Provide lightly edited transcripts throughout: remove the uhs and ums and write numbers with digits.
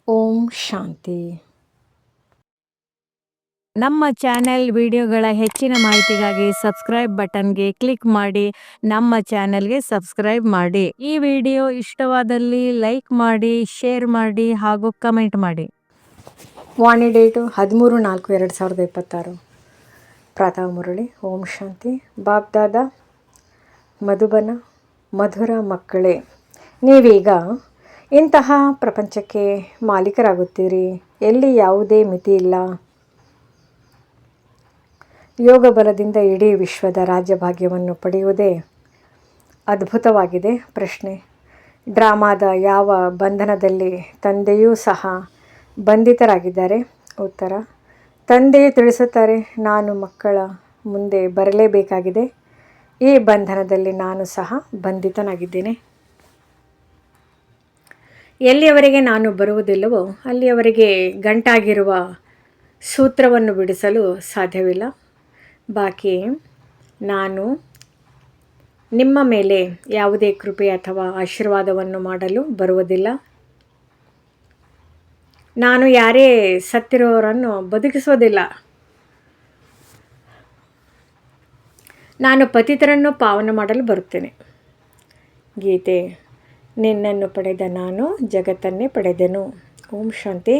ಓಂ ಶಾಂತಿ. ನಮ್ಮ ಚಾನೆಲ್ ವಿಡಿಯೋಗಳ ಹೆಚ್ಚಿನ ಮಾಹಿತಿಗಾಗಿ ಸಬ್ಸ್ಕ್ರೈಬ್ ಬಟನ್ಗೆ ಕ್ಲಿಕ್ ಮಾಡಿ ನಮ್ಮ ಚಾನೆಲ್ಗೆ ಸಬ್ಸ್ಕ್ರೈಬ್ ಮಾಡಿ. ಈ ವಿಡಿಯೋ ಇಷ್ಟವಾದಲ್ಲಿ ಲೈಕ್ ಮಾಡಿ, ಶೇರ್ ಮಾಡಿ ಹಾಗೂ ಕಮೆಂಟ್ ಮಾಡಿ. ವಾಣಿ ಡೇಟು 13/4/2026. ಪ್ರಾತಃ ಮುರಳಿ. ಓಂ ಶಾಂತಿ. ಬಾಬ್ದಾದ ಮಧುಬನ. ಮಧುರ ಮಕ್ಕಳೇ, ನೀವೀಗ ಇಂತಹ ಪ್ರಪಂಚಕ್ಕೆ ಮಾಲೀಕರಾಗುತ್ತೀರಿ. ಎಲ್ಲಿ ಯಾವುದೇ ಮಿತಿ ಇಲ್ಲ. ಯೋಗ ಬಲದಿಂದ ಇಡೀ ವಿಶ್ವದ ರಾಜ್ಯಭಾಗ್ಯವನ್ನು ಪಡೆಯುವುದೇ ಅದ್ಭುತವಾಗಿದೆ. ಪ್ರಶ್ನೆ: ಡ್ರಾಮಾದ ಯಾವ ಬಂಧನದಲ್ಲಿ ತಂದೆಯೂ ಸಹ ಬಂಧಿತರಾಗಿದ್ದಾರೆ? ಉತ್ತರ: ತಂದೆಯು ತಿಳಿಸುತ್ತಾರೆ, ನಾನು ಮಕ್ಕಳ ಮುಂದೆ ಬರಲೇಬೇಕಾಗಿದೆ. ಈ ಬಂಧನದಲ್ಲಿ ನಾನು ಸಹ ಬಂಧಿತನಾಗಿದ್ದೇನೆ. ಎಲ್ಲಿಯವರೆಗೆ ನಾನು ಬರುವುದಿಲ್ಲವೋ ಅಲ್ಲಿಯವರೆಗೆ ಗಂಟಾಗಿರುವ ಸೂತ್ರವನ್ನು ಬಿಡಿಸಲು ಸಾಧ್ಯವಿಲ್ಲ. ಬಾಕಿ ನಾನು ನಿಮ್ಮ ಮೇಲೆ ಯಾವುದೇ ಕೃಪೆ ಅಥವಾ ಆಶೀರ್ವಾದವನ್ನು ಮಾಡಲು ಬರುವುದಿಲ್ಲ. ನಾನು ಯಾರೇ ಸತ್ತಿರೋರನ್ನು ಬದುಕಿಸೋದಿಲ್ಲ. ನಾನು ಪತಿತರನ್ನು ಪಾವನ ಮಾಡಲು ಬರುತ್ತೇನೆ. ಗೀತೆ: ನಿನ್ನನ್ನು ಪಡೆದ ನಾನು ಜಗತ್ತನ್ನೇ ಪಡೆದೆನು. ಓಂ ಶಾಂತಿ.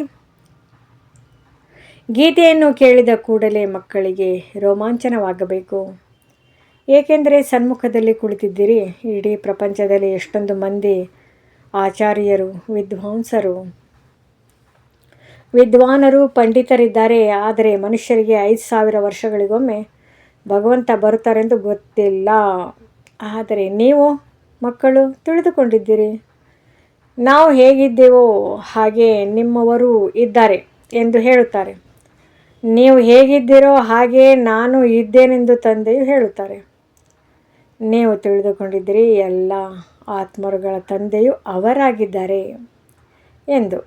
ಗೀತೆಯನ್ನು ಕೇಳಿದ ಕೂಡಲೇ ಮಕ್ಕಳಿಗೆ ರೋಮಾಂಚನವಾಗಬೇಕು. ಏಕೆಂದರೆ ಸನ್ಮುಖದಲ್ಲಿ ಕುಳಿತಿದ್ದೀರಿ. ಇಡೀ ಪ್ರಪಂಚದಲ್ಲಿ ಎಷ್ಟೊಂದು ಮಂದಿ ಆಚಾರ್ಯರು, ವಿದ್ವಾನರು, ಪಂಡಿತರಿದ್ದಾರೆ. ಆದರೆ ಮನುಷ್ಯರಿಗೆ 5,000 ವರ್ಷಗಳಿಗೊಮ್ಮೆ ಭಗವಂತ ಬರುತ್ತಾರೆಂದು ಗೊತ್ತಿಲ್ಲ. ಆದರೆ ನೀವು ಮಕ್ಕಳು ತಿಳಿದುಕೊಂಡಿದ್ದೀರಿ. ನಾವು ಹೇಗಿದ್ದೇವೋ ಹಾಗೆ ನಿಮ್ಮವರೂ ಇದ್ದಾರೆ ಎಂದು ಹೇಳುತ್ತಾರೆ. ನೀವು ಹೇಗಿದ್ದೀರೋ ಹಾಗೆ ನಾನು ಇದ್ದೇನೆಂದು ತಂದೆಯು ಹೇಳುತ್ತಾರೆ. ನೀವು ತಿಳಿದುಕೊಂಡಿದ್ದೀರಿ, ಎಲ್ಲ ಆತ್ಮರುಗಳ ತಂದೆಯು ಅವರಾಗಿದ್ದಾರೆ ಎಂದು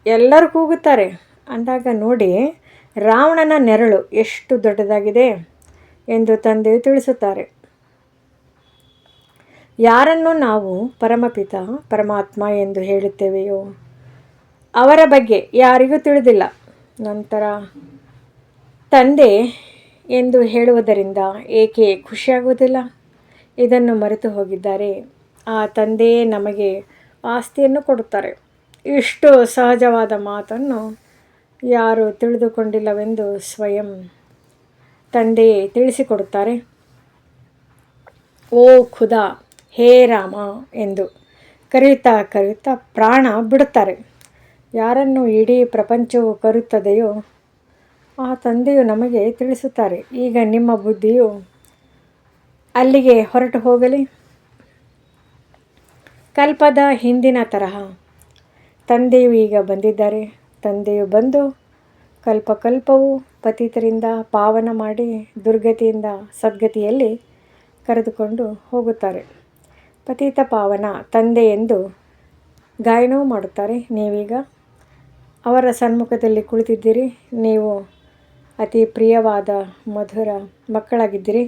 ಎಲ್ಲರೂ ಕೂಗುತ್ತಾರೆ. ಅಂದಾಗ ನೋಡಿ, ರಾವಣನ ನೆರಳು ಎಷ್ಟು ದೊಡ್ಡದಾಗಿದೆ ಎಂದು ತಂದೆಯು ತಿಳಿಸುತ್ತಾರೆ. ಯಾರನ್ನು ನಾವು ಪರಮಪಿತ ಪರಮಾತ್ಮ ಎಂದು ಹೇಳುತ್ತೇವೆಯೋ ಅವರ ಬಗ್ಗೆ ಯಾರಿಗೂ ತಿಳಿದಿಲ್ಲ. ನಂತರ ತಂದೆ ಎಂದು ಹೇಳುವುದರಿಂದ ಏಕೆ ಖುಷಿಯಾಗುವುದಿಲ್ಲ? ಇದನ್ನು ಮರೆತು ಹೋಗಿದ್ದಾರೆ. ಆ ತಂದೆಯೇ ನಮಗೆ ಆಸ್ತಿಯನ್ನು ಕೊಡುತ್ತಾರೆ. ಇಷ್ಟು ಸಹಜವಾದ ಮಾತನ್ನು ಯಾರು ತಿಳಿದುಕೊಂಡಿಲ್ಲವೆಂದು ಸ್ವಯಂ ತಂದೆಯೇ ತಿಳಿಸಿಕೊಡುತ್ತಾರೆ. ಓ ಖುದಾ, ಹೇ ರಾಮ ಎಂದು ಕರೆಯುತ್ತಾ ಕರೆಯುತ್ತಾ ಪ್ರಾಣ ಬಿಡುತ್ತಾರೆ. ಯಾರನ್ನು ಇಡೀ ಪ್ರಪಂಚವು ಕರೆಯುತ್ತದೆಯೋ ಆ ತಂದೆಯು ನಮಗೆ ತಿಳಿಸುತ್ತಾರೆ, ಈಗ ನಿಮ್ಮ ಬುದ್ಧಿಯು ಅಲ್ಲಿಗೆ ಹೊರಟು ಹೋಗಲಿ. ಕಲ್ಪದ ಹಿಂದಿನ ತರಹ ತಂದೆಯು ಈಗ ಬಂದಿದ್ದಾರೆ. ತಂದೆಯು ಬಂದು ಕಲ್ಪಕಲ್ಪವು ಪತಿತರಿಂದ ಪಾವನ ಮಾಡಿ ದುರ್ಗತಿಯಿಂದ ಸದ್ಗತಿಯಲ್ಲಿ ಕರೆದುಕೊಂಡು ಹೋಗುತ್ತಾರೆ. ಪತಿತ ಪಾವನ ತಂದೆ ಎಂದು ಗಾಯನವೂ ಮಾಡುತ್ತಾರೆ. ನೀವೀಗ ಅವರ ಸನ್ಮುಖದಲ್ಲಿ ಕುಳಿತಿದ್ದೀರಿ. ನೀವು ಅತಿ ಪ್ರಿಯವಾದ ಮಧುರ ಮಕ್ಕಳಾಗಿದ್ದೀರಿ.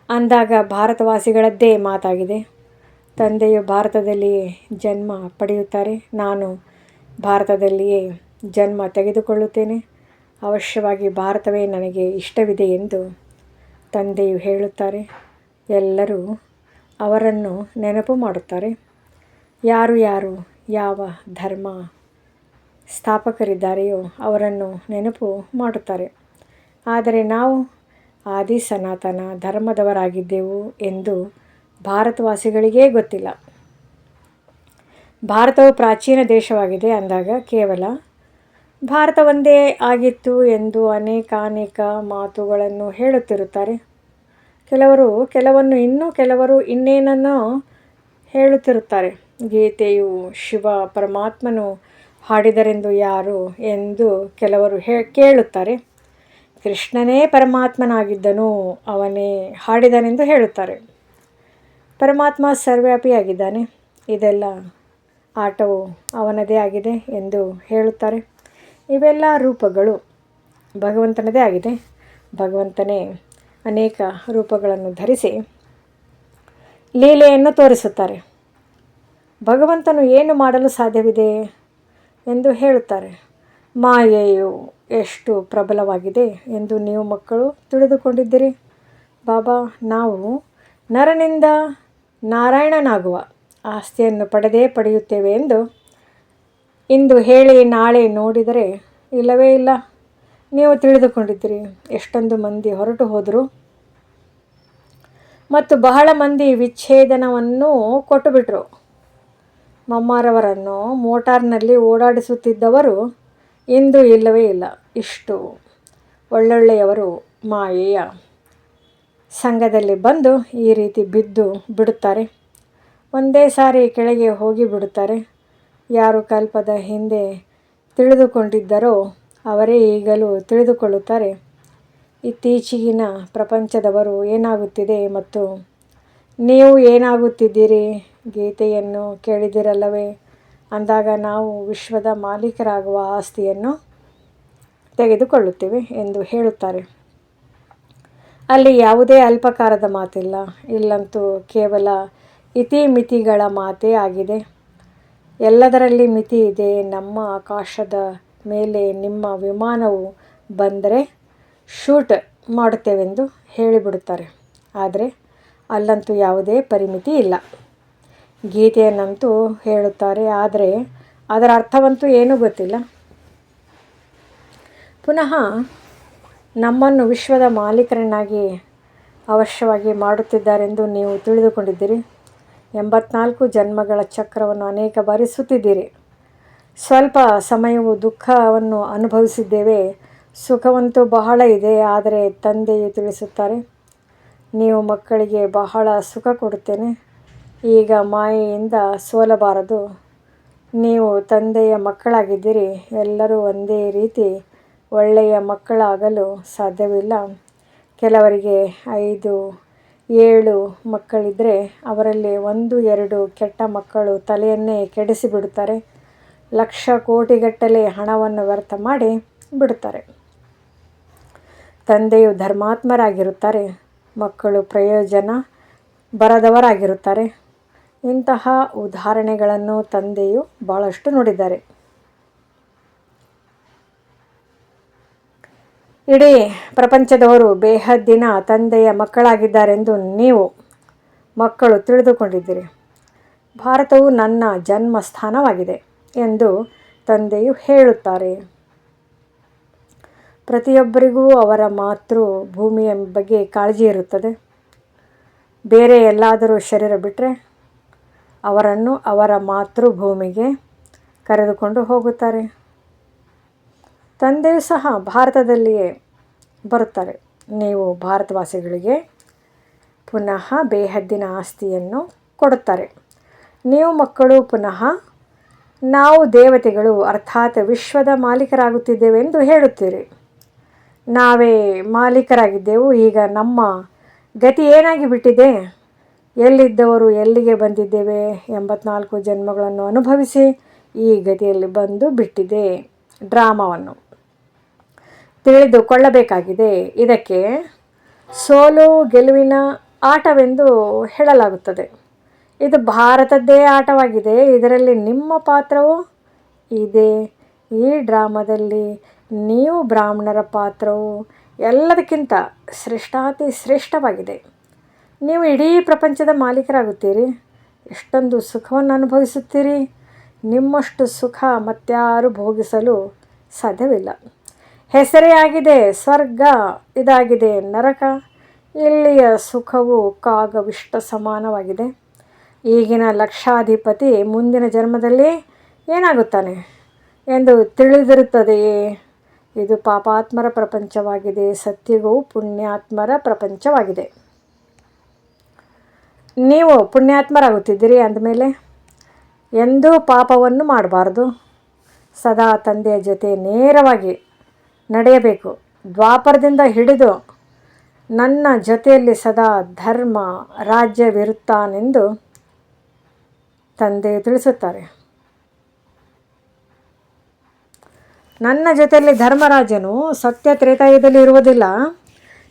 ಅಂದಾಗ ಭಾರತವಾಸಿಗಳದ್ದೇ ಮಾತಾಗಿದೆ. ತಂದೆಯು ಭಾರತದಲ್ಲಿಯೇ ಜನ್ಮ ಪಡೆಯುತ್ತಾರೆ. ನಾನು ಭಾರತದಲ್ಲಿಯೇ ಜನ್ಮ ತೆಗೆದುಕೊಳ್ಳುತ್ತೇನೆ. ಅವಶ್ಯವಾಗಿ ಭಾರತವೇ ನನಗೆ ಇಷ್ಟವಿದೆ ಎಂದು ತಂದೆಯು ಹೇಳುತ್ತಾರೆ. ಎಲ್ಲರೂ ಅವರನ್ನು ನೆನಪು ಮಾಡುತ್ತಾರೆ. ಯಾರು ಯಾರು ಯಾವ ಧರ್ಮ ಸ್ಥಾಪಕರಿದ್ದಾರೆಯೋ ಅವರನ್ನು ನೆನಪು ಮಾಡುತ್ತಾರೆ. ಆದರೆ ನಾವು ಆದಿ ಸನಾತನ ಧರ್ಮದವರಾಗಿದ್ದೆವು ಎಂದು ಭಾರತವಾಸಿಗಳಿಗೇ ಗೊತ್ತಿಲ್ಲ. ಭಾರತವು ಪ್ರಾಚೀನ ದೇಶವಾಗಿದೆ ಅಂದಾಗ ಕೇವಲ ಭಾರತ ಒಂದೇ ಆಗಿತ್ತು ಎಂದು ಅನೇಕಾನೇಕ ಮಾತುಗಳನ್ನು ಹೇಳುತ್ತಿರುತ್ತಾರೆ. ಕೆಲವರು ಇನ್ನೇನನ್ನೋ ಹೇಳುತ್ತಿರುತ್ತಾರೆ. ಗೀತೆಯು ಶಿವ ಪರಮಾತ್ಮನು ಹಾಡಿದರೆಂದು ಯಾರು ಎಂದು ಕೆಲವರು ಕೇಳುತ್ತಾರೆ. ಕೃಷ್ಣನೇ ಪರಮಾತ್ಮನಾಗಿದ್ದನು, ಅವನೇ ಹಾಡಿದನೆಂದು ಹೇಳುತ್ತಾರೆ. ಪರಮಾತ್ಮ ಸರ್ವ್ಯಾಪಿಯಾಗಿದ್ದಾನೆ, ಇದೆಲ್ಲ ಆಟವು ಅವನದೇ ಆಗಿದೆ ಎಂದು ಹೇಳುತ್ತಾರೆ. ಇವೆಲ್ಲ ರೂಪಗಳು ಭಗವಂತನದೇ ಆಗಿದೆ. ಭಗವಂತನೇ ಅನೇಕ ರೂಪಗಳನ್ನು ಧರಿಸಿ ಲೀಲೆಯನ್ನು ತೋರಿಸುತ್ತಾರೆ. ಭಗವಂತನು ಏನು ಮಾಡಲು ಸಾಧ್ಯವಿದೆ ಎಂದು ಹೇಳುತ್ತಾರೆ. ಮಾಯೆಯು ಎಷ್ಟು ಪ್ರಬಲವಾಗಿದೆ ಎಂದು ನೀವು ಮಕ್ಕಳು ತಿಳಿದುಕೊಂಡಿದ್ದೀರಿ. ಬಾಬಾ, ನಾವು ನರನಿಂದ ನಾರಾಯಣನಾಗುವ ಆಸ್ತಿಯನ್ನು ಪಡೆದೇ ಪಡೆಯುತ್ತೇವೆ ಎಂದು ಇಂದು ಹೇಳಿ ನಾಳೆ ನೋಡಿದರೆ ಇಲ್ಲವೇ ಇಲ್ಲ. ನೀವು ತಿಳಿದುಕೊಂಡಿದ್ದೀರಿ. ಎಷ್ಟೊಂದು ಮಂದಿ ಹೊರಟು ಹೋದರು ಮತ್ತು ಬಹಳ ಮಂದಿ ವಿಚ್ಛೇದನವನ್ನು ಕೊಟ್ಟುಬಿಟ್ರು. ಮಮ್ಮಾರವರನ್ನು ಮೋಟಾರ್ನಲ್ಲಿ ಓಡಾಡಿಸುತ್ತಿದ್ದವರು ಇಂದು ಇಲ್ಲವೇ ಇಲ್ಲ. ಇಷ್ಟು ಒಳ್ಳೊಳ್ಳೆಯವರು ಮಾಯೆಯ ಸಂಘದಲ್ಲಿ ಬಂದು ಈ ರೀತಿ ಬಿದ್ದು ಬಿಡುತ್ತಾರೆ. ಒಂದೇ ಸಾರಿ ಕೆಳಗೆ ಹೋಗಿ ಬಿಡುತ್ತಾರೆ. ಯಾರು ಕಲ್ಪದ ಹಿಂದೆ ತಿಳಿದುಕೊಂಡಿದ್ದರೋ ಅವರೇ ಈಗಲೂ ತಿಳಿದುಕೊಳ್ಳುತ್ತಾರೆ. ಇತ್ತೀಚಿಗಿನ ಪ್ರಪಂಚದವರು ಏನಾಗುತ್ತಿದೆ ಮತ್ತು ನೀವು ಏನಾಗುತ್ತಿದ್ದೀರಿ. ಗೀತೆಯನ್ನು ಕೇಳಿದಿರಲ್ಲವೇ? ಅಂದಾಗ ನಾವು ವಿಶ್ವದ ಮಾಲೀಕರಾಗುವ ಆಸ್ತಿಯನ್ನು ತೆಗೆದುಕೊಳ್ಳುತ್ತೇವೆ ಎಂದು ಹೇಳುತ್ತಾರೆ. ಅಲ್ಲಿ ಯಾವುದೇ ಅಲ್ಪಕಾರದ ಮಾತಿಲ್ಲ. ಇಲ್ಲಂತೂ ಕೇವಲ ಇತಿಮಿತಿಗಳ ಮಾತೇ ಆಗಿದೆ. ಎಲ್ಲದರಲ್ಲಿ ಮಿತಿ ಇದೆ. ನಮ್ಮ ಆಕಾಶದ ಮೇಲೆ ನಿಮ್ಮ ವಿಮಾನವು ಬಂದರೆ ಶೂಟ್ ಮಾಡುತ್ತೇವೆಂದು ಹೇಳಿಬಿಡುತ್ತಾರೆ. ಆದರೆ ಅಲ್ಲಂತೂ ಯಾವುದೇ ಪರಿಮಿತಿ ಇಲ್ಲ. ಗೀತೆಯನ್ನಂತೂ ಹೇಳುತ್ತಾರೆ, ಆದರೆ ಅದರ ಅರ್ಥವಂತೂ ಏನೂ ಗೊತ್ತಿಲ್ಲ. ಪುನಃ ನಮ್ಮನ್ನು ವಿಶ್ವದ ಮಾಲೀಕರನ್ನಾಗಿ ಅವಶ್ಯವಾಗಿ ಮಾಡುತ್ತಿದ್ದಾರೆಂದು ನೀವು ತಿಳಿದುಕೊಂಡಿದ್ದೀರಿ. 84 ಜನ್ಮಗಳ ಚಕ್ರವನ್ನು ಅನೇಕ ಬಾರಿ ಸುತ್ತಿದ್ದೀರಿ. ಸ್ವಲ್ಪ ಸಮಯವು ದುಃಖವನ್ನು ಅನುಭವಿಸಿದ್ದೇವೆ. ಸುಖವಂತೂ ಬಹಳ ಇದೆ. ಆದರೆ ತಂದೆಯು ತಿಳಿಸುತ್ತಾರೆ, ನೀವು ಮಕ್ಕಳಿಗೆ ಬಹಳ ಸುಖ ಕೊಡುತ್ತೇನೆ. ಈಗ ಮಾಯೆಯಿಂದ ಸೋಲಬಾರದು. ನೀವು ತಂದೆಯ ಮಕ್ಕಳಾಗಿದ್ದೀರಿ. ಎಲ್ಲರೂ ಒಂದೇ ರೀತಿ ಒಳ್ಳೆಯ ಮಕ್ಕಳಾಗಲು ಸಾಧ್ಯವಿಲ್ಲ. ಕೆಲವರಿಗೆ 5-7 ಮಕ್ಕಳಿದ್ದರೆ ಅವರಲ್ಲಿ 1-2 ಕೆಟ್ಟ ಮಕ್ಕಳು ತಲೆಯನ್ನೇ ಕೆಡಿಸಿಬಿಡುತ್ತಾರೆ. ಲಕ್ಷ ಕೋಟಿಗಟ್ಟಲೆ ಹಣವನ್ನು ವ್ಯರ್ಥ ಮಾಡಿ ಬಿಡುತ್ತಾರೆ. ತಂದೆಯು ಧರ್ಮಾತ್ಮರಾಗಿರುತ್ತಾರೆ. ಮಕ್ಕಳು ಪ್ರಯೋಜನ ಬರದವರಾಗಿರುತ್ತಾರೆ. ಇಂತಹ ಉದಾಹರಣೆಗಳನ್ನು ತಂದೆಯು ಬಹಳಷ್ಟು ನೋಡಿದ್ದಾರೆ. ಇಡೀ ಪ್ರಪಂಚದವರು ಬೇಹದ್ದಿನ ತಂದೆಯ ಮಕ್ಕಳಾಗಿದ್ದಾರೆಂದು ನೀವು ಮಕ್ಕಳು ತಿಳಿದುಕೊಂಡಿದ್ದೀರಿ. ಭಾರತವು ನನ್ನ ಜನ್ಮ ಸ್ಥಾನವಾಗಿದೆ ಎಂದು ತಂದೆಯು ಹೇಳುತ್ತಾರೆ. ಪ್ರತಿಯೊಬ್ಬರಿಗೂ ಅವರ ಮಾತೃ ಭೂಮಿಯ ಬಗ್ಗೆ ಕಾಳಜಿ ಇರುತ್ತದೆ. ಬೇರೆ ಎಲ್ಲಾದರೂ ಶರೀರ ಬಿಟ್ಟರೆ ಅವರನ್ನು ಅವರ ಮಾತೃಭೂಮಿಗೆ ಕರೆದುಕೊಂಡು ಹೋಗುತ್ತಾರೆ. ತಂದೆಯೂ ಸಹ ಭಾರತದಲ್ಲಿಯೇ ಬರುತ್ತಾರೆ. ನೀವು ಭಾರತವಾಸಿಗಳಿಗೆ ಪುನಃ ಬೇಹದ್ದಿನ ಆಸ್ತಿಯನ್ನು ಕೊಡುತ್ತಾರೆ. ನೀವು ಮಕ್ಕಳು ಪುನಃ ನಾವು ದೇವತೆಗಳು ಅರ್ಥಾತ್ ವಿಶ್ವದ ಮಾಲೀಕರಾಗುತ್ತಿದ್ದೇವೆ ಎಂದು ಹೇಳುತ್ತೀರಿ. ನಾವೇ ಮಾಲೀಕರಾಗಿದ್ದೆವು. ಈಗ ನಮ್ಮ ಗತಿ ಏನಾಗಿ ಬಿಟ್ಟಿದೆ? ಎಲ್ಲಿದ್ದವರು ಎಲ್ಲಿಗೆ ಬಂದಿದ್ದೇವೆ? 84 ಜನ್ಮಗಳನ್ನು ಅನುಭವಿಸಿ ಈ ಗತಿಯಲ್ಲಿ ಬಂದು ಬಿಟ್ಟಿದೆ. ಡ್ರಾಮಾವನ್ನು ತಿಳಿದುಕೊಳ್ಳಬೇಕಾಗಿದೆ. ಇದಕ್ಕೆ ಸೋಲು ಗೆಲುವಿನ ಆಟವೆಂದು ಹೇಳಲಾಗುತ್ತದೆ. ಇದು ಭಾರತದ್ದೇ ಆಟವಾಗಿದೆ. ಇದರಲ್ಲಿ ನಿಮ್ಮ ಪಾತ್ರವೂ ಇದೆ. ಈ ಡ್ರಾಮಾದಲ್ಲಿ ನೀವು ಬ್ರಾಹ್ಮಣರ ಪಾತ್ರವು ಎಲ್ಲದಕ್ಕಿಂತ ಶ್ರೇಷ್ಠಾತಿ ಶ್ರೇಷ್ಠವಾಗಿದೆ. ನೀವು ಇಡೀ ಪ್ರಪಂಚದ ಮಾಲೀಕರಾಗುತ್ತೀರಿ. ಎಷ್ಟೊಂದು ಸುಖವನ್ನು ಅನುಭವಿಸುತ್ತೀರಿ. ನಿಮ್ಮಷ್ಟು ಸುಖ ಮತ್ಯಾರು ಭೋಗಿಸಲು ಸಾಧ್ಯವಿಲ್ಲ. ಹೆಸರೇ ಆಗಿದೆ ಸ್ವರ್ಗ, ಇದಾಗಿದೆ ನರಕ. ಇಲ್ಲಿಯ ಸುಖವು ಕಾಗವಿಷ್ಟ ಸಮಾನವಾಗಿದೆ. ಈಗಿನ ಲಕ್ಷಾಧಿಪತಿ ಮುಂದಿನ ಜನ್ಮದಲ್ಲಿ ಏನಾಗುತ್ತಾನೆ ಎಂದು ತಿಳಿದಿರುತ್ತದೆಯೇ? ಇದು ಪಾಪಾತ್ಮರ ಪ್ರಪಂಚವಾಗಿದೆ. ಸತ್ಯುಗವು ಪುಣ್ಯಾತ್ಮರ ಪ್ರಪಂಚವಾಗಿದೆ. ನೀವು ಪುಣ್ಯಾತ್ಮರಾಗುತ್ತಿದ್ದೀರಿ ಅಂದಮೇಲೆ ಎಂದೂ ಪಾಪವನ್ನು ಮಾಡಬಾರ್ದು. ಸದಾ ತಂದೆಯ ಜೊತೆ ನೇರವಾಗಿ ನಡೆಯಬೇಕು. ದ್ವಾಪರದಿಂದ ಹಿಡಿದು ನನ್ನ ಜೊತೆಯಲ್ಲಿ ಸದಾ ಧರ್ಮ ರಾಜ್ಯವಿರುತ್ತಾನೆಂದು ತಂದೆಯು ತಿಳಿಸುತ್ತಾರೆ. ನನ್ನ ಜೊತೆಯಲ್ಲಿ ಧರ್ಮರಾಜನು ಸತ್ಯ ತ್ರೇತಾಯುಗದಲ್ಲಿ ಇರುವುದಿಲ್ಲ.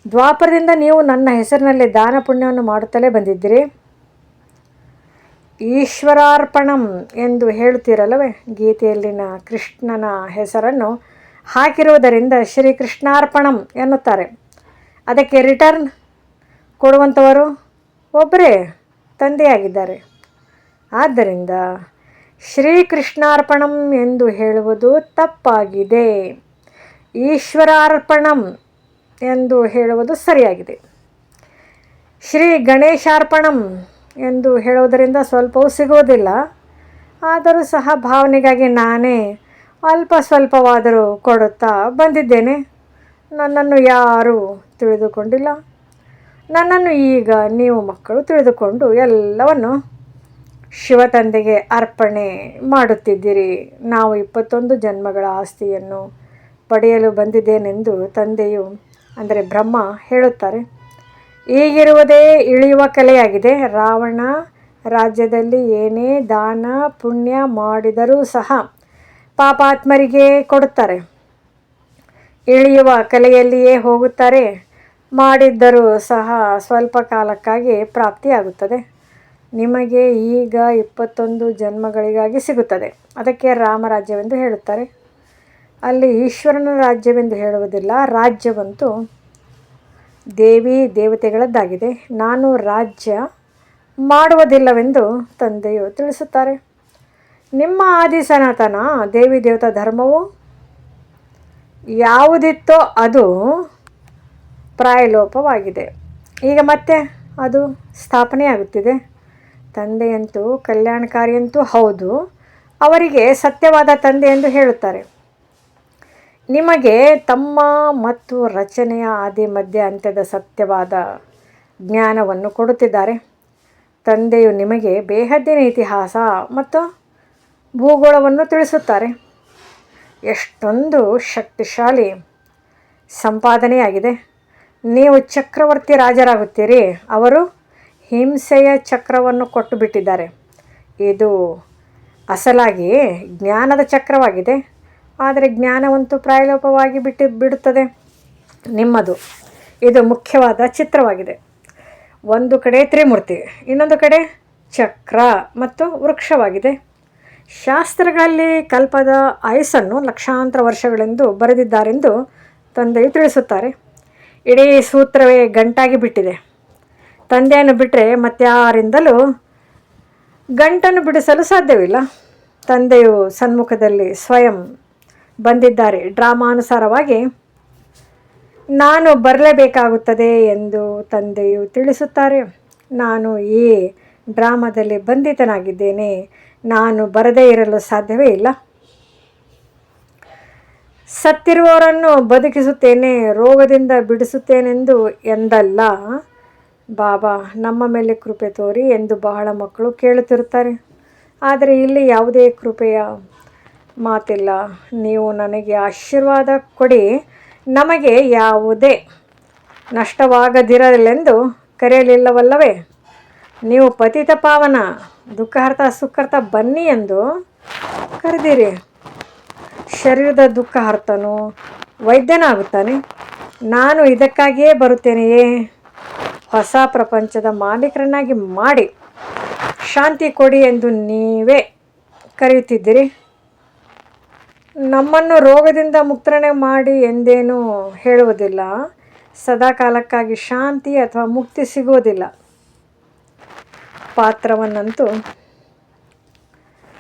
ದ್ವಾಪರದಿಂದ ನೀವು ನನ್ನ ಹೆಸರಿನಲ್ಲಿ ದಾನ ಪುಣ್ಯವನ್ನು ಮಾಡುತ್ತಲೇ ಬಂದಿದ್ದೀರಿ. ಈಶ್ವರಾರ್ಪಣಂ ಎಂದು ಹೇಳುತ್ತೀರಲ್ಲವೇ, ಗೀತೆಯಲ್ಲಿನ ಕೃಷ್ಣನ ಹೆಸರನ್ನು ಹಾಕಿರುವುದರಿಂದ ಶ್ರೀಕೃಷ್ಣಾರ್ಪಣಂ ಎನ್ನುತ್ತಾರೆ. ಅದಕ್ಕೆ ರಿಟರ್ನ್ ಕೊಡುವಂಥವರು ಒಬ್ಬರೇ ತಂದೆಯಾಗಿದ್ದಾರೆ. ಆದ್ದರಿಂದ ಶ್ರೀಕೃಷ್ಣಾರ್ಪಣಂ ಎಂದು ಹೇಳುವುದು ತಪ್ಪಾಗಿದೆ. ಈಶ್ವರಾರ್ಪಣಂ ಎಂದು ಹೇಳುವುದು ಸರಿಯಾಗಿದೆ. ಶ್ರೀ ಗಣೇಶಾರ್ಪಣಂ ಎಂದು ಹೇಳುವುದರಿಂದ ಸ್ವಲ್ಪವೂ ಸಿಗುವುದಿಲ್ಲ. ಆದರೂ ಸಹ ಭಾವನೆಗಾಗಿ ನಾನೇ ಅಲ್ಪ ಸ್ವಲ್ಪವಾದರೂ ಕೊಡುತ್ತಾ ಬಂದಿದ್ದೇನೆ. ನನ್ನನ್ನು ಯಾರೂ ತಿಳಿದುಕೊಂಡಿಲ್ಲ. ನನ್ನನ್ನು ಈಗ ನೀವು ಮಕ್ಕಳು ತಿಳಿದುಕೊಂಡು ಎಲ್ಲವನ್ನು ಶಿವತಂದೆಗೆ ಅರ್ಪಣೆ ಮಾಡುತ್ತಿದ್ದೀರಿ. ನಾವು 21 ಜನ್ಮಗಳ ಆಸ್ತಿಯನ್ನು ಪಡೆಯಲು ಬಂದಿದ್ದೇನೆಂದು ತಂದೆಯು ಅಂದರೆ ಬ್ರಹ್ಮ ಹೇಳುತ್ತಾರೆ. ಈಗಿರುವುದೇ ಇಳಿಯುವ ಕಲೆಯಾಗಿದೆ. ರಾವಣ ರಾಜ್ಯದಲ್ಲಿ ಏನೇ ದಾನ ಪುಣ್ಯ ಮಾಡಿದರೂ ಸಹ ಪಾಪಾತ್ಮರಿಗೆ ಕೊಡುತ್ತಾರೆ. ಇಳಿಯುವ ಕಲೆಯಲ್ಲಿಯೇ ಹೋಗುತ್ತಾರೆ. ಮಾಡಿದ್ದರೂ ಸಹ ಸ್ವಲ್ಪ ಕಾಲಕ್ಕಾಗಿ ಪ್ರಾಪ್ತಿಯಾಗುತ್ತದೆ. ನಿಮಗೆ ಈಗ 21 ಜನ್ಮಗಳಿಗಾಗಿ ಸಿಗುತ್ತದೆ. ಅದಕ್ಕೆ ರಾಮರಾಜ್ಯವೆಂದು ಹೇಳುತ್ತಾರೆ. ಅಲ್ಲಿ ಈಶ್ವರನ ರಾಜ್ಯವೆಂದು ಹೇಳುವುದಿಲ್ಲ. ರಾಜ್ಯವಂತೂ ದೇವಿ ದೇವತೆಗಳದ್ದಾಗಿದೆ. ನಾನು ರಾಜ್ಯ ಮಾಡುವುದಿಲ್ಲವೆಂದು ತಂದೆಯು ತಿಳಿಸುತ್ತಾರೆ. ನಿಮ್ಮ ಆದಿ ಸನಾತನ ದೇವಿ ದೇವತಾ ಧರ್ಮವು ಯಾವುದಿತ್ತೋ ಅದು ಪ್ರಾಯಲೋಪವಾಗಿದೆ. ಈಗ ಮತ್ತೆ ಅದು ಸ್ಥಾಪನೆಯಾಗುತ್ತಿದೆ. ತಂದೆಯಂತೂ ಕಲ್ಯಾಣಕಾರಿಯಂತೂ ಹೌದು. ಅವರಿಗೆ ಸತ್ಯವಾದ ತಂದೆ ಎಂದು ಹೇಳುತ್ತಾರೆ. ನಿಮಗೆ ತಮ್ಮ ಮತ್ತು ರಚನೆಯ ಆದಿ ಮಧ್ಯ ಅಂತ್ಯದ ಸತ್ಯವಾದ ಜ್ಞಾನವನ್ನು ಕೊಡುತ್ತಿದ್ದಾರೆ. ತಂದೆಯು ನಿಮಗೆ ಬೇಹದ್ದಿನ ಇತಿಹಾಸ ಮತ್ತು ಭೂಗೋಳವನ್ನು ತಿಳಿಸುತ್ತಾರೆ. ಎಷ್ಟೊಂದು ಶಕ್ತಿಶಾಲಿ ಸಂಪಾದನೆಯಾಗಿದೆ. ನೀವು ಚಕ್ರವರ್ತಿ ರಾಜರಾಗುತ್ತೀರಿ. ಅವರು ಹಿಂಸೆಯ ಚಕ್ರವನ್ನು ಕೊಟ್ಟು ಬಿಟ್ಟಿದ್ದಾರೆ. ಇದು ಅಸಲಾಗಿ ಜ್ಞಾನದ ಚಕ್ರವಾಗಿದೆ. ಆದರೆ ಜ್ಞಾನವಂತೂ ಪ್ರಾಯಲೋಪವಾಗಿ ಬಿಡುತ್ತದೆ. ನಿಮ್ಮದು ಇದು ಮುಖ್ಯವಾದ ಚಿತ್ರವಾಗಿದೆ. ಒಂದು ಕಡೆ ತ್ರಿಮೂರ್ತಿ, ಇನ್ನೊಂದು ಕಡೆ ಚಕ್ರ ಮತ್ತು ವೃಕ್ಷವಾಗಿದೆ. ಶಾಸ್ತ್ರಗಳಲ್ಲಿ ಕಲ್ಪದ ಆಯುಸ್ಸನ್ನು ಲಕ್ಷಾಂತರ ವರ್ಷಗಳೆಂದು ಬರೆದಿದ್ದಾರೆಂದು ತಂದೆಯು ತಿಳಿಸುತ್ತಾರೆ. ಇಡೀ ಸೂತ್ರವೇ ಗಂಟಾಗಿ ಬಿಟ್ಟಿದೆ. ತಂದೆಯನ್ನು ಬಿಟ್ಟರೆ ಮತ್ಯಾರಿಂದಲೂ ಗಂಟನ್ನು ಬಿಡಿಸಲು ಸಾಧ್ಯವಿಲ್ಲ. ತಂದೆಯು ಸನ್ಮುಖದಲ್ಲಿ ಸ್ವಯಂ ಬಂದಿದ್ದಾರೆ. ಡ್ರಾಮಾನುಸಾರವಾಗಿ ನಾನು ಬರಲೇಬೇಕಾಗುತ್ತದೆ ಎಂದು ತಂದೆಯು ತಿಳಿಸುತ್ತಾರೆ. ನಾನು ಈ ಡ್ರಾಮಾದಲ್ಲಿ ಬಂಧಿತನಾಗಿದ್ದೇನೆ. ನಾನು ಬರದೇ ಇರಲು ಸಾಧ್ಯವೇ ಇಲ್ಲ. ಸತ್ತಿರುವವರನ್ನು ಬದುಕಿಸುತ್ತೇನೆ, ರೋಗದಿಂದ ಬಿಡಿಸುತ್ತೇನೆಂದು ಎಂದಲ್ಲ. ಬಾಬಾ ನಮ್ಮ ಮೇಲೆ ಕೃಪೆ ತೋರಿ ಎಂದು ಬಹಳ ಮಕ್ಕಳು ಕೇಳುತ್ತಿರುತ್ತಾರೆ. ಆದರೆ ಇಲ್ಲಿ ಯಾವುದೇ ಕೃಪೆಯ ಮಾತಿಲ್ಲ. ನೀವು ನನಗೆ ಆಶೀರ್ವಾದ ಕೊಡಿ, ನಮಗೆ ಯಾವುದೇ ನಷ್ಟವಾಗದಿರಲೆಂದು ಕರೆಯಲಿಲ್ಲವಲ್ಲವೇ? ನೀವು ಪತಿತ ಪಾವನ, ದುಃಖಹರ್ತ, ಸುಖರ್ತ ಬನ್ನಿ ಎಂದು ಕರೆದಿರಿ. ಶರೀರದ ದುಃಖಹರ್ತನು ವೈದ್ಯನಾಗುತ್ತಾನೆ. ನಾನು ಇದಕ್ಕಾಗಿಯೇ ಬರುತ್ತೇನೆಯೇ? ಹೊಸ ಪ್ರಪಂಚದ ಮಾಲೀಕರನ್ನಾಗಿ ಮಾಡಿ ಶಾಂತಿ ಕೊಡಿ ಎಂದು ನೀವೇ ಕರೆಯುತ್ತಿದ್ದೀರಿ. ನಮ್ಮನ್ನು ರೋಗದಿಂದ ಮುಕ್ತರನೆ ಮಾಡಿ ಎಂದೇನೂ ಹೇಳುವುದಿಲ್ಲ. ಸದಾಕಾಲಕ್ಕಾಗಿ ಶಾಂತಿ ಅಥವಾ ಮುಕ್ತಿ ಸಿಗುವುದಿಲ್ಲ. ಪಾತ್ರವನ್ನಂತೂ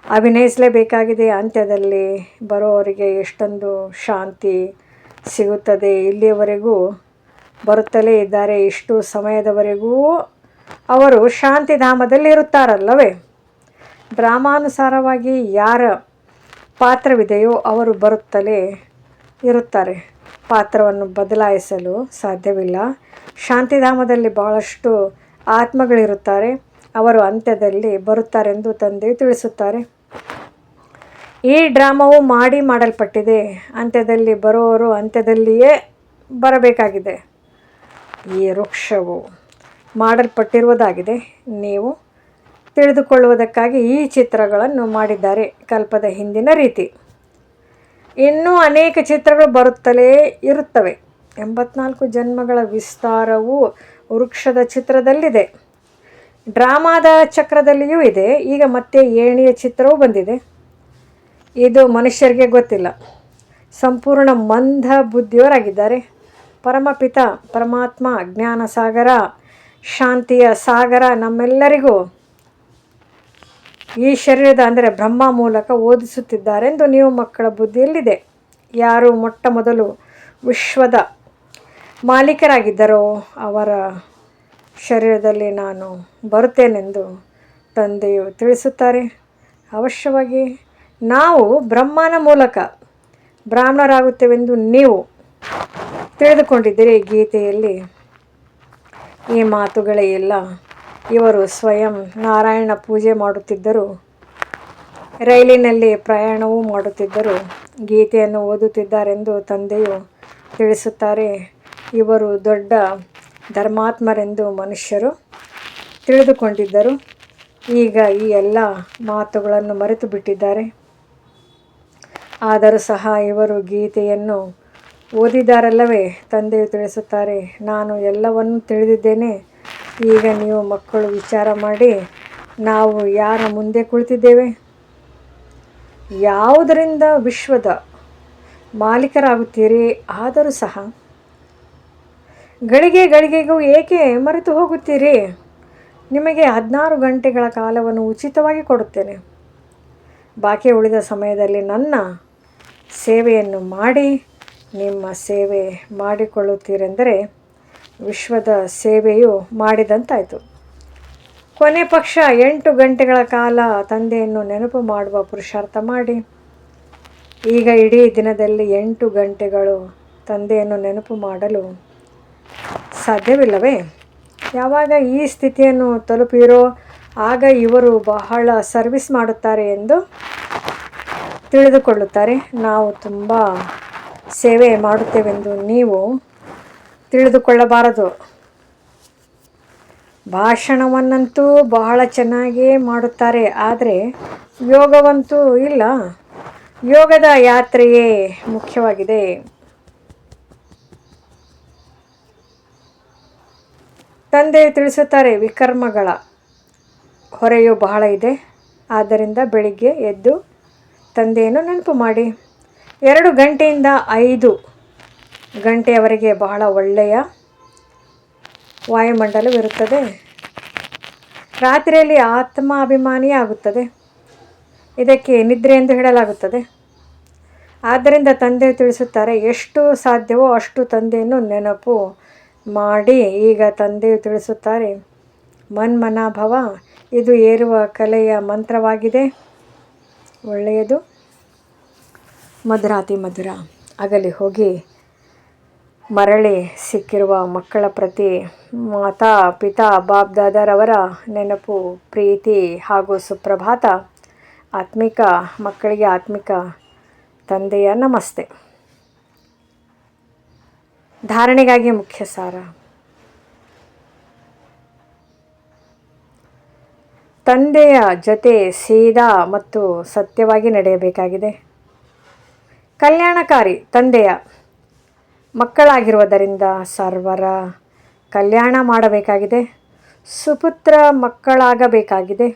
ಅಭಿನಯಿಸಲೇಬೇಕಾಗಿದೆ. ಅಂತ್ಯದಲ್ಲಿ ಬರುವವರಿಗೆ ಎಷ್ಟೊಂದು ಶಾಂತಿ ಸಿಗುತ್ತದೆ. ಇಲ್ಲಿಯವರೆಗೂ ಬರುತ್ತಲೇ ಇದ್ದಾರೆ. ಇಷ್ಟು ಸಮಯದವರೆಗೂ ಅವರು ಶಾಂತಿಧಾಮದಲ್ಲಿ ಇರುತ್ತಾರಲ್ಲವೇ? ಡ್ರಾಮಾನುಸಾರವಾಗಿ ಯಾರ ಪಾತ್ರವಿದೆಯೋ ಅವರು ಬರುತ್ತಲೇ ಇರುತ್ತಾರೆ. ಪಾತ್ರವನ್ನು ಬದಲಾಯಿಸಲು ಸಾಧ್ಯವಿಲ್ಲ. ಶಾಂತಿಧಾಮದಲ್ಲಿ ಬಹಳಷ್ಟು ಆತ್ಮಗಳಿರುತ್ತಾರೆ. ಅವರು ಅಂತ್ಯದಲ್ಲಿ ಬರುತ್ತಾರೆಂದು ತಂದೆಯು ತಿಳಿಸುತ್ತಾರೆ. ಈ ಡ್ರಾಮಾವು ಮಾಡಲ್ಪಟ್ಟಿದೆ. ಅಂತ್ಯದಲ್ಲಿ ಬರುವವರು ಅಂತ್ಯದಲ್ಲಿಯೇ ಬರಬೇಕಾಗಿದೆ. ಈ ವೃಕ್ಷವು ಮಾಡಲ್ಪಟ್ಟಿರುವುದಾಗಿದೆ. ನೀವು ತಿಳಿದುಕೊಳ್ಳುವುದಕ್ಕಾಗಿ ಈ ಚಿತ್ರಗಳನ್ನು ಮಾಡಿದ್ದಾರೆ. ಕಲ್ಪದ ಹಿಂದಿನ ರೀತಿ ಇನ್ನೂ ಅನೇಕ ಚಿತ್ರಗಳು ಬರುತ್ತಲೇ ಇರುತ್ತವೆ. 84 ಜನ್ಮಗಳ ವಿಸ್ತಾರವು ವೃಕ್ಷದ ಚಿತ್ರದಲ್ಲಿದೆ. ಡ್ರಾಮಾದ ಚಕ್ರದಲ್ಲಿಯೂ ಇದೆ. ಈಗ ಮತ್ತೆ ಏಣಿಯ ಚಿತ್ರವೂ ಬಂದಿದೆ. ಇದು ಮನುಷ್ಯರಿಗೆ ಗೊತ್ತಿಲ್ಲ. ಸಂಪೂರ್ಣ ಮಂದ ಬುದ್ಧಿಯವರಾಗಿದ್ದಾರೆ. ಪರಮಪಿತ ಪರಮಾತ್ಮ ಜ್ಞಾನ ಸಾಗರ, ಶಾಂತಿಯ ಸಾಗರ ನಮ್ಮೆಲ್ಲರಿಗೂ ಈ ಶರೀರದ ಅಂದರೆ ಬ್ರಹ್ಮ ಮೂಲಕ ಓದಿಸುತ್ತಿದ್ದಾರೆಂದು ನೀವು ಮಕ್ಕಳ ಬುದ್ಧಿಯಲ್ಲಿದೆ. ಯಾರು ಮೊಟ್ಟ ಮೊದಲು ವಿಶ್ವದ ಮಾಲೀಕರಾಗಿದ್ದರೋ ಅವರ ಶರೀರದಲ್ಲಿ ನಾನು ಬರುತ್ತೇನೆಂದು ತಂದೆಯು ತಿಳಿಸುತ್ತಾರೆ. ಅವಶ್ಯವಾಗಿ ನಾವು ಬ್ರಹ್ಮನ ಮೂಲಕ ಬ್ರಾಹ್ಮಣರಾಗುತ್ತೇವೆಂದು ನೀವು ತಿಳಿದುಕೊಂಡಿದ್ದೀರಿ. ಗೀತೆಯಲ್ಲಿ ಈ ಮಾತುಗಳೇ ಇಲ್ಲ. ಇವರು ಸ್ವಯಂ ನಾರಾಯಣ ಪೂಜೆ ಮಾಡುತ್ತಿದ್ದರು, ರೈಲಿನಲ್ಲಿ ಪ್ರಯಾಣವೂ ಮಾಡುತ್ತಿದ್ದರು, ಗೀತೆಯನ್ನು ಓದುತ್ತಿದ್ದಾರೆಂದು ತಂದೆಯು ತಿಳಿಸುತ್ತಾರೆ. ಇವರು ದೊಡ್ಡ ಧರ್ಮಾತ್ಮರೆಂದು ಮನುಷ್ಯರು ತಿಳಿದುಕೊಂಡಿದ್ದರು. ಈಗ ಈ ಎಲ್ಲ ಮಾತುಗಳನ್ನು ಮರೆತು ಬಿಟ್ಟಿದ್ದಾರೆ. ಆದರೂ ಸಹ ಇವರು ಗೀತೆಯನ್ನು ಓದಿದ್ದಾರಲ್ಲವೇ? ತಂದೆಯು ತಿಳಿಸುತ್ತಾರೆ, ನಾನು ಎಲ್ಲವನ್ನೂ ತಿಳಿದಿದ್ದೇನೆ. ಈಗ ನೀವು ಮಕ್ಕಳು ವಿಚಾರ ಮಾಡಿ, ನಾವು ಯಾರ ಮುಂದೆ ಕುಳಿತಿದ್ದೇವೆ? ಯಾವುದರಿಂದ ವಿಶ್ವದ ಮಾಲೀಕರಾಗುತ್ತೀರಿ? ಆದರೂ ಸಹ ಗಳಿಗೆಗೂ ಏಕೆ ಮರೆತು ಹೋಗುತ್ತೀರಿ? ನಿಮಗೆ 16 ಗಂಟೆಗಳ ಕಾಲವನ್ನು ಉಚಿತವಾಗಿ ಕೊಡುತ್ತೇನೆ. ಬಾಕಿ ಉಳಿದ ಸಮಯದಲ್ಲಿ ನನ್ನ ಸೇವೆಯನ್ನು ಮಾಡಿ ನಿಮ್ಮ ಸೇವೆ ಮಾಡಿಕೊಳ್ಳುತ್ತೀರೆಂದರೆ ವಿಶ್ವದ ಸೇವೆಯು ಮಾಡಿದಂತಾಯಿತು. ಕೊನೆ ಪಕ್ಷ 8 ಗಂಟೆಗಳ ಕಾಲ ತಂದೆಯನ್ನು ನೆನಪು ಮಾಡುವ ಪುರುಷಾರ್ಥ ಮಾಡಿ. ಈಗ ಇಡೀ ದಿನದಲ್ಲಿ 8 ಗಂಟೆಗಳು ತಂದೆಯನ್ನು ನೆನಪು ಮಾಡಲು ಸಾಧ್ಯವಿಲ್ಲವೇ? ಯಾವಾಗ ಈ ಸ್ಥಿತಿಯನ್ನು ತಲುಪಿರೋ ಆಗ ಇವರು ಬಹಳ ಸರ್ವಿಸ್ ಮಾಡುತ್ತಾರೆ ಎಂದು ತಿಳಿದುಕೊಳ್ಳುತ್ತಾರೆ. ನಾವು ತುಂಬ ಸೇವೆ ಮಾಡುತ್ತೇವೆಂದು ನೀವು ತಿಳಿದುಕೊಳ್ಳಬಾರದು. ಭಾಷಣವನ್ನಂತೂ ಬಹಳ ಚೆನ್ನಾಗೇ ಮಾಡುತ್ತಾರೆ, ಆದರೆ ಯೋಗವಂತೂ ಇಲ್ಲ. ಯೋಗದ ಯಾತ್ರೆಯೇ ಮುಖ್ಯವಾಗಿದೆ. ತಂದೆಯು ತಿಳಿಸುತ್ತಾರೆ, ವಿಕರ್ಮಗಳ ಹೊರೆಯು ಬಹಳ ಇದೆ. ಆದ್ದರಿಂದ ಬೆಳಿಗ್ಗೆ ಎದ್ದು ತಂದೆಯನ್ನು ನೆನಪು ಮಾಡಿ. 2 ಗಂಟೆಯಿಂದ 5 ಗಂಟೆಯವರೆಗೆ ಬಹಳ ಒಳ್ಳೆಯ ವಾಯುಮಂಡಲವಿರುತ್ತದೆ. ರಾತ್ರಿಯಲ್ಲಿ ಆತ್ಮಾಭಿಮಾನಿಯೇ ಆಗುತ್ತದೆ. ಇದಕ್ಕೆ ನಿದ್ರೆ ಎಂದು ಹೇಳಲಾಗುತ್ತದೆ. ಆದ್ದರಿಂದ ತಂದೆಯು ತಿಳಿಸುತ್ತಾರೆ, ಎಷ್ಟು ಸಾಧ್ಯವೋ ಅಷ್ಟು ತಂದೆಯನ್ನು ನೆನಪು ಮಾಡಿ. ಈಗ ತಂದೆಯು ತಿಳಿಸುತ್ತಾರೆ, ಮನ್ಮನಾಭವ, ಇದು ಏರುವ ಕಲೆಯ ಮಂತ್ರವಾಗಿದೆ. ಒಳ್ಳೆಯದು. ಮಧುರಾತಿ ಮಧುರ. ಅಗಲಿ ಹೋಗಿ ಮರಳಿ ಸಿಕ್ಕಿರುವ ಮಕ್ಕಳ ಪ್ರತಿ ಮಾತಾ ಪಿತಾ ಬಾಪ್ ದಾದಾರವರ ನೆನಪು, ಪ್ರೀತಿ ಹಾಗೂ ಸುಪ್ರಭಾತ. ಆತ್ಮಿಕ ಮಕ್ಕಳಿಗೆ ಆತ್ಮಿಕ ತಂದೆಯ ನಮಸ್ತೆ. ಧಾರಣೆಗಾಗಿ ಮುಖ್ಯ ಸಾರ. ತಂದೆಯ ಜೊತೆ ಸೀದಾ ಮತ್ತು ಸತ್ಯವಾಗಿ ನಡೆಯಬೇಕಾಗಿದೆ. ಕಲ್ಯಾಣಕಾರಿ ತಂದೆಯ ಮಕ್ಕಳಾಗಿರುವುದರಿಂದ ಸರ್ವರ ಕಲ್ಯಾಣ ಮಾಡಬೇಕಾಗಿದೆ. ಸುಪುತ್ರ ಮಕ್ಕಳಾಗಬೇಕಾಗಿದೆ.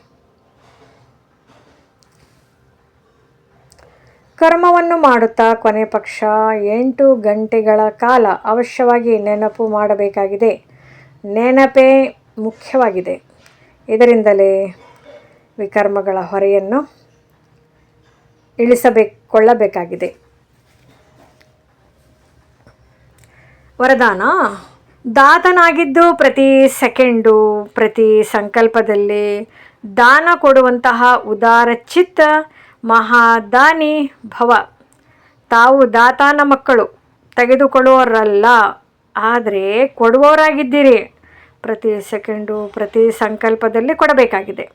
ಕರ್ಮವನ್ನು ಮಾಡುತ್ತಾ ಕೊನೆ ಪಕ್ಷ 8 ಗಂಟೆಗಳ ಕಾಲ ಅವಶ್ಯವಾಗಿ ನೆನಪು ಮಾಡಬೇಕಾಗಿದೆ. ನೆನಪೇ ಮುಖ್ಯವಾಗಿದೆ. ಇದರಿಂದಲೇ ವಿಕರ್ಮಗಳ ಹೊರೆಯನ್ನು ಇಳಿಸಿಕೊಳ್ಳಬೇಕಾಗಿದೆ. ವರದಾನ. ದಾತನಾಗಿದ್ದು ಪ್ರತಿ ಸೆಕೆಂಡು, ಪ್ರತಿ ಸಂಕಲ್ಪದಲ್ಲಿ ದಾನ ಕೊಡುವಂತಹ ಉದಾರಚಿತ್ತ ಮಹಾದಾನಿ ಭವ. ತಾವು ದಾತನ ಮಕ್ಕಳು, ತೆಗೆದುಕೊಳ್ಳುವವರಲ್ಲ, ಆದರೆ ಕೊಡುವವರಾಗಿದ್ದೀರಿ. ಪ್ರತಿ ಸೆಕೆಂಡು, ಪ್ರತಿ ಸಂಕಲ್ಪದಲ್ಲಿ ಕೊಡಬೇಕಾಗಿದೆ.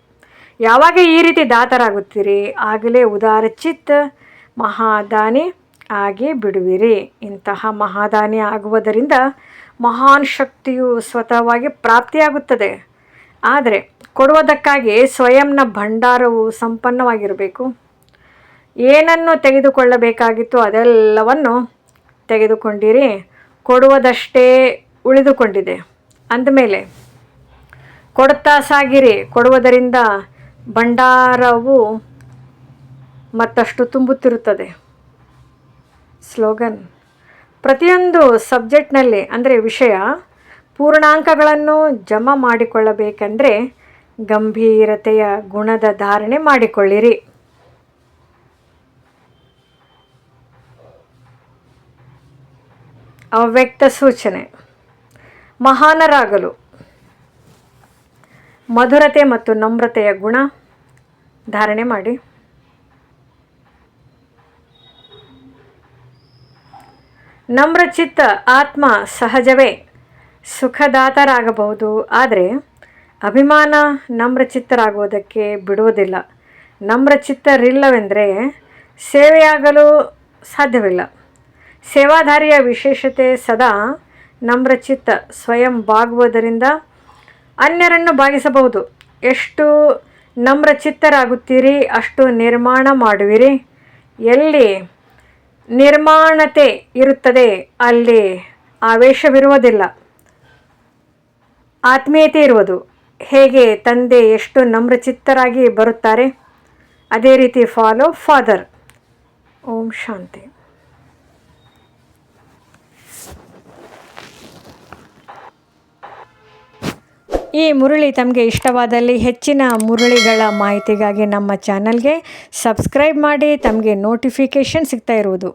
ಯಾವಾಗ ಈ ರೀತಿ ದಾತರಾಗುತ್ತೀರಿ ಆಗಲೇ ಉದಾರಚಿತ್ತ ಮಹಾದಾನಿ ಆಗಿ ಬಿಡುವಿರಿ. ಇಂತಹ ಮಹಾದಾನಿ ಆಗುವುದರಿಂದ ಮಹಾನ್ ಶಕ್ತಿಯು ಸ್ವತಃವಾಗಿ ಪ್ರಾಪ್ತಿಯಾಗುತ್ತದೆ. ಆದರೆ ಕೊಡುವುದಕ್ಕಾಗಿ ಸ್ವಯಂನ ಭಂಡಾರವು ಸಂಪನ್ನವಾಗಿರಬೇಕು. ಏನನ್ನು ತೆಗೆದುಕೊಳ್ಳಬೇಕಾಗಿತ್ತು ಅದೆಲ್ಲವನ್ನು ತೆಗೆದುಕೊಂಡಿರಿ. ಕೊಡುವುದಷ್ಟೇ ಉಳಿದುಕೊಂಡಿದೆ. ಅಂದಮೇಲೆ ಕೊಡುತ್ತಾ ಸಾಗಿರಿ, ಕೊಡುವುದರಿಂದ ಭಂಡಾರವು ಮತ್ತಷ್ಟು ತುಂಬುತ್ತಿರುತ್ತದೆ. ಸ್ಲೋಗನ್: ಪ್ರತಿಯೊಂದು ಸಬ್ಜೆಕ್ಟ್ನಲ್ಲಿ ಅಂದರೆ ವಿಷಯ ಪೂರ್ಣಾಂಕಗಳನ್ನು ಜಮಾ ಮಾಡಿಕೊಳ್ಳಬೇಕೆಂದರೆ ಗಂಭೀರತೆಯ ಗುಣದ ಧಾರಣೆ ಮಾಡಿಕೊಳ್ಳಿರಿ. ಅವ್ಯಕ್ತ ಸೂಚನೆ: ಮಹಾನರಾಗಲು ಮಧುರತೆ ಮತ್ತು ನಮ್ರತೆಯ ಗುಣ ಧಾರಣೆ ಮಾಡಿ. ನಮ್ರಚಿತ್ತ ಆತ್ಮ ಸಹಜವೇ ಸುಖದಾತರಾಗಬಹುದು, ಆದರೆ ಅಭಿಮಾನ ನಮ್ರಚಿತ್ತರಾಗುವುದಕ್ಕೆ ಬಿಡುವುದಿಲ್ಲ. ನಮ್ರಚಿತ್ತರಿಲ್ಲವೆಂದರೆ ಸೇವೆಯಾಗಲು ಸಾಧ್ಯವಿಲ್ಲ. ಸೇವಾಧಾರಿಯ ವಿಶೇಷತೆ ಸದಾ ನಮ್ರಚಿತ್ತ. ಸ್ವಯಂ ಬಾಗುವುದರಿಂದ ಅನ್ಯರನ್ನು ಬಾಗಿಸಬಹುದು. ಎಷ್ಟು ನಮ್ರಚಿತ್ತರಾಗುತ್ತೀರಿ ಅಷ್ಟು ನಿರ್ಮಾಣ ಮಾಡುವಿರಿ. ಎಲ್ಲಿ ನಿರ್ಮಾಣತೆ ಇರುತ್ತದೆ ಅಲ್ಲಿ ಆವೇಶವಿರುವುದಿಲ್ಲ, ಆತ್ಮೀಯತೆ ಇರುವುದು. ಹೇಗೆ ತಂದೆ ಎಷ್ಟು ನಮ್ರಚಿತ್ತರಾಗಿ ಬರುತ್ತಾರೆ, ಅದೇ ರೀತಿ ಫಾಲೋ ಫಾದರ್. ಓಂ ಶಾಂತಿ. ಈ ಮುರಳಿ ತಮಗೆ ಇಷ್ಟವಾದಲ್ಲಿ ಹೆಚ್ಚಿನ ಮುರಳಿಗಳ ಮಾಹಿತಿಗಾಗಿ ನಮ್ಮ ಚಾನಲ್ಗೆ ಸಬ್ಸ್ಕ್ರೈಬ್ ಮಾಡಿ. ತಮಗೆ ನೋಟಿಫಿಕೇಷನ್ ಸಿಗ್ತಾ ಇರುವುದು.